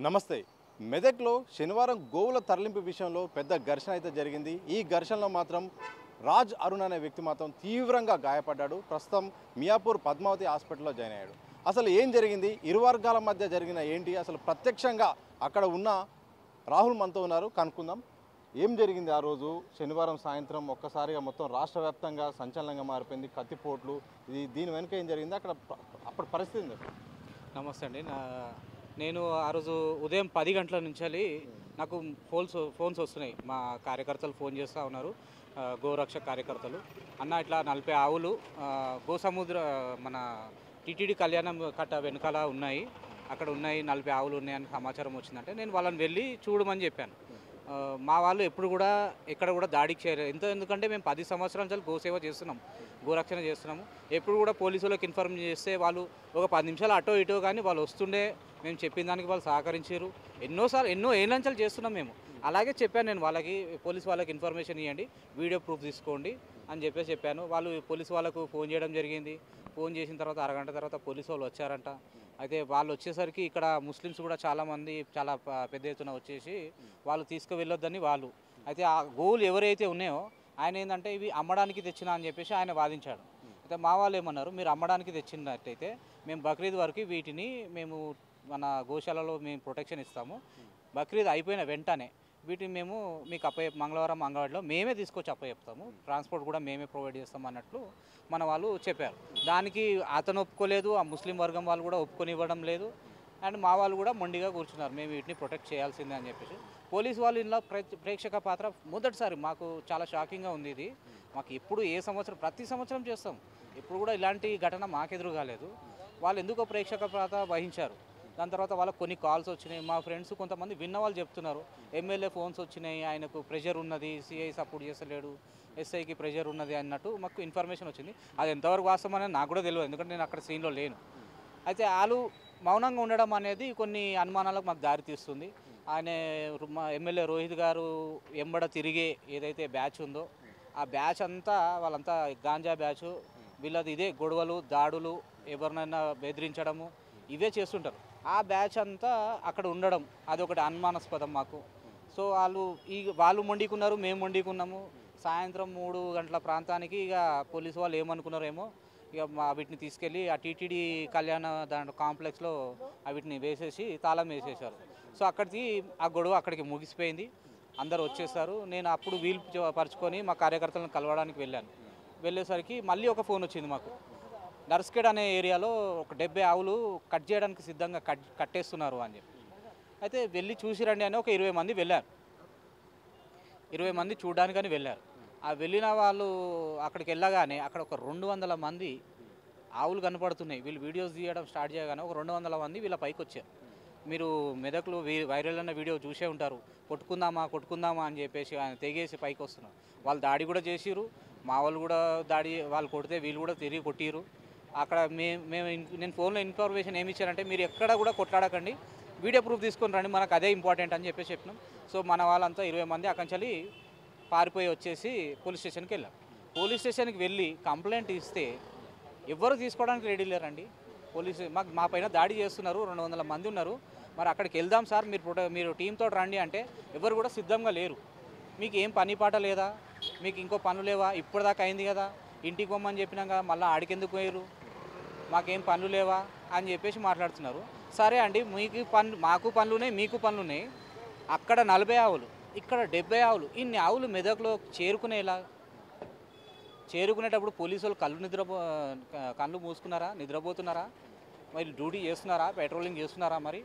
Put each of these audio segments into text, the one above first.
నమస్తే. మెదక్లో శనివారం గోవుల తరలింపు విషయంలో పెద్ద ఘర్షణ అయితే జరిగింది. ఈ ఘర్షణలో మాత్రం రాజ్ అరుణ్ అనే వ్యక్తి మాత్రం తీవ్రంగా గాయపడ్డాడు. ప్రస్తుతం మియాపూర్ పద్మావతి హాస్పిటల్లో జాయిన్ అయ్యాడు. అసలు ఏం జరిగింది, ఇరు వర్గాల మధ్య జరిగిన ఏంటి, అసలు ప్రత్యక్షంగా అక్కడ ఉన్న రాహుల్ మనతో ఉన్నారు, కనుక్కుందాం. ఏం జరిగింది ఆ రోజు శనివారం సాయంత్రం? ఒక్కసారిగా మొత్తం రాష్ట్ర వ్యాప్తంగా సంచలనంగా మారిపోయింది, కత్తిపోట్లు. దీని వెనుక ఏం జరిగింది అక్కడ అప్పటి పరిస్థితి ఏంది అసలు? నమస్తే అండి. నేను ఆ రోజు ఉదయం 10 గంటల నుంచి నాకు ఫోన్స్ వస్తున్నాయి. మా కార్యకర్తలు ఫోన్ చేస్తూ ఉన్నారు, గోరక్ష కార్యకర్తలు. అన్న ఇట్లా 40 ఆవులు గోసముద్ర మన టీటీడీ కళ్యాణం కట్ట వెనకాల ఉన్నాయి, అక్కడ ఉన్నాయి, 40 ఆవులు ఉన్నాయని సమాచారం వచ్చిందంటే నేను వాళ్ళని వెళ్ళి చూడమని చెప్పాను. మా వాళ్ళు ఎప్పుడు కూడా ఎక్కడ కూడా దాడికి చేయలేదు. ఎందుకంటే మేము 10 సంవత్సరాల నుంచి గోసేవ చేస్తున్నాం, గోరక్షణ చేస్తున్నాము. ఎప్పుడు కూడా పోలీసులకు ఇన్ఫార్మ్ చేస్తే వాళ్ళు ఒక 10 నిమిషాలు అటో ఇటో కానీ వాళ్ళు వస్తుండే, మేము చెప్పిన దానికి వాళ్ళు సహకరించారు. ఎన్నో ఏళ్ళంచాలు చేస్తున్నాం మేము. అలాగే చెప్పాను నేను వాళ్ళకి, పోలీసు వాళ్ళకి ఇన్ఫర్మేషన్ ఇవ్వండి, వీడియో ప్రూఫ్ తీసుకోండి అని చెప్పాను. వాళ్ళు పోలీసు వాళ్ళకు ఫోన్ చేయడం జరిగింది. ఫోన్ చేసిన తర్వాత అరగంట తర్వాత పోలీసు వాళ్ళు వచ్చారంట. అయితే వాళ్ళు వచ్చేసరికి ఇక్కడ ముస్లిమ్స్ కూడా చాలామంది చాలా పెద్ద ఎత్తున వచ్చేసి వాళ్ళు తీసుకువెళ్ళొద్దని వాళ్ళు. అయితే ఆ గోవులు ఎవరైతే ఉన్నాయో ఆయన ఏంటంటే ఇవి అమ్మడానికి తెచ్చినా అని చెప్పేసి ఆయన వాదించాడు. అయితే మా వాళ్ళు ఏమన్నారు, మీరు అమ్మడానికి తెచ్చినట్టయితే మేము బక్రీద్ వరకు వీటిని మేము మన గోశాలలో మేము ప్రొటెక్షన్ ఇస్తాము. బక్రీద్ అయిపోయిన వెంటనే వీటిని మేము మీకు మంగళవారం అంగడిలో మేమే తీసుకొచ్చి అప్పచెప్తాము, ట్రాన్స్పోర్ట్ కూడా మేమే ప్రొవైడ్ చేస్తాం అన్నట్లు మన వాళ్ళు చెప్పారు. దానికి అతను ఒప్పుకోలేదు, ఆ ముస్లిం వర్గం వాళ్ళు కూడా ఒప్పుకొని ఇవ్వడం లేదు. అండ్ మా వాళ్ళు కూడా మొండిగా కూర్చున్నారు, మేము వీటిని ప్రొటెక్ట్ చేయాల్సిందే అని చెప్పేసి. పోలీసు వాళ్ళు ఇందులో ప్రేక్షక పాత్ర మొదటిసారి మాకు చాలా షాకింగ్గా ఉంది. ఇది మాకు ఎప్పుడు ప్రతి సంవత్సరం చేస్తాం, ఎప్పుడు కూడా ఇలాంటి ఘటన మాకెదురు కాలేదు. వాళ్ళు ఎందుకో ప్రేక్షక పాత్ర వహించారు. దాని తర్వాత వాళ్ళకి కొన్ని కాల్స్ వచ్చినాయి. మా ఫ్రెండ్స్ కొంతమంది విన్న వాళ్ళు చెప్తున్నారు, ఎమ్మెల్యే ఫోన్స్ వచ్చినాయి, ఆయనకు ప్రెషర్ ఉన్నది, సిఐ సపోర్ట్ చేస్తలేడు, ఎస్ఐకి ప్రెషర్ ఉన్నది అన్నట్టు మాకు ఇన్ఫర్మేషన్ వచ్చింది. అది ఎంతవరకు వాస్తవం అనేది నాకు కూడా తెలియదు, ఎందుకంటే నేను అక్కడ సీన్లో లేను. అయితే వాళ్ళు మౌనంగా ఉండడం అనేది కొన్ని అనుమానాలకు మాకు దారితీస్తుంది. ఆయన ఎమ్మెల్యే రోహిత్ గారు ఎంబడ తిరిగే ఏదైతే బ్యాచ్ ఉందో ఆ బ్యాచ్ అంతా వాళ్ళంతా గాంజా బ్యాచ్, వీళ్ళది ఇదే గొడవలు, దాడులు, ఎవరినైనా బెదిరించడము ఇవే చేస్తుంటారు. ఆ బ్యాచ్ అంతా అక్కడ ఉండడం అదొకటి అనుమానాస్పదం మాకు. సో వాళ్ళు మొండికున్నారు, మేము మొండికున్నాము. సాయంత్రం 3 గంటల ప్రాంతానికి ఇక పోలీసు వాళ్ళు ఏమనుకున్నారేమో, ఇక వీటిని తీసుకెళ్ళి ఆ టీటీడీ కళ్యాణ దాంట్లో కాంప్లెక్స్లో వీటిని వేసేసి తాళం వేసేసారు. సో అక్కడికి ఆ గొడవ అక్కడికి ముగిసిపోయింది, అందరు వచ్చేసారు. నేను అప్పుడు వీలు పరుచుకొని మా కార్యకర్తలను కలవడానికి వెళ్ళేసరికి మళ్ళీ ఒక ఫోన్ వచ్చింది మాకు, నర్స్కేడ్ అనే ఏరియాలో ఒక 70 ఆవులు కట్ చేయడానికి సిద్ధంగా కట్టేస్తున్నారు అని చెప్పి. అయితే వెళ్ళి చూసిరండి అని ఒక 20 మంది వెళ్ళారు. 20 మంది చూడడానికని వెళ్ళారు. ఆ వెళ్ళిన వాళ్ళు అక్కడికి వెళ్ళగానే అక్కడ ఒక 200 మంది ఆవులు కనపడుతున్నాయి. వీళ్ళు వీడియోస్ తీయడం స్టార్ట్ చేయగానే ఒక 200 మంది వీళ్ళ పైకి వచ్చారు. మీరు మెదక్లో వైరల్ అన్న వీడియో చూసే ఉంటారు, కొట్టుకుందామా అని చెప్పేసి ఆయన తెగేసి పైకి వస్తున్నారు. వాళ్ళు దాడి కూడా చేసిరు, మా వాళ్ళు కూడా వాళ్ళు కొడితే వీళ్ళు కూడా తిరిగి కొట్టిరు. అక్కడ నేను ఫోన్లో ఇన్ఫర్మేషన్ ఏమి ఇచ్చానంటే, మీరు ఎక్కడ కూడా కొట్లాడకండి, వీడియో ప్రూఫ్ తీసుకొని రండి, మనకు అదే ఇంపార్టెంట్ అని చెప్పినాం. సో మన వాళ్ళంతా 20 మంది అక్కడి పారిపోయి వచ్చేసి పోలీస్ స్టేషన్కి వెళ్ళాం. పోలీస్ స్టేషన్కి వెళ్ళి కంప్లైంట్ ఇస్తే ఎవరు తీసుకోవడానికి రెడీ లేరండి. మా పైన దాడి చేస్తున్నారు, 200 మంది ఉన్నారు, మరి అక్కడికి వెళ్దాం సార్, మీరు టీంతో రండి అంటే ఎవరు కూడా సిద్ధంగా లేరు. మీకు ఏం పని పాట లేదా, మీకు ఇంకో పనులు లేవా, ఇప్పటిదాకా అయింది కదా, ఇంటికి పోమని చెప్పినాక మళ్ళీ ఆడికెందుకు పోయారు, మాకేం పనులు లేవా అని చెప్పేసి మాట్లాడుతున్నారు. సరే అండి, మాకు పనులు ఉన్నాయి, మీకు పనులు ఉన్నాయి. అక్కడ 40 ఆవులు, ఇక్కడ 70 ఆవులు, ఇన్ని ఆవులు మెదక్లో చేరుకునేటప్పుడు పోలీసులు కళ్ళు మూసుకున్నారా, నిద్రపోతున్నారా, మరి డ్యూటీ చేస్తున్నారా, పెట్రోలింగ్ చేస్తున్నారా? మరి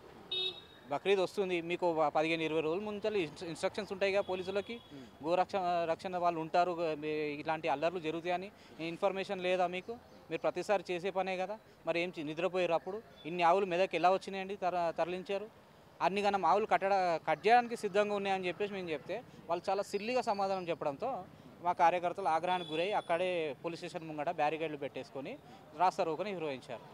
బక్రీద్ వస్తుంది, మీకు 15-20 రోజుల ముందు ఇన్స్ట్రక్షన్స్ ఉంటాయిగా పోలీసులకి, రక్షణ వాళ్ళు ఉంటారు, ఇలాంటి అల్లర్లు జరుగుతాయని ఇన్ఫర్మేషన్ లేదా మీకు? మీరు ప్రతిసారి చేసే పనే కదా, మరి ఏం నిద్రపోయారు? అప్పుడు ఇన్ని ఆవులు మెదక్ ఎలా వచ్చినాయండి, తరలించారు? అన్ని గనం ఆవులు కట్ చేయడానికి సిద్ధంగా ఉన్నాయని చెప్పేసి మేము చెప్తే వాళ్ళు చాలా సిల్లిగా సమాధానం చెప్పడంతో మా కార్యకర్తలు ఆగ్రహానికి గురై అక్కడే పోలీస్ స్టేషన్ ముంగట బ్యారికేడ్లు పెట్టేసుకొని రాస్తారోకని నిర్వహించారు.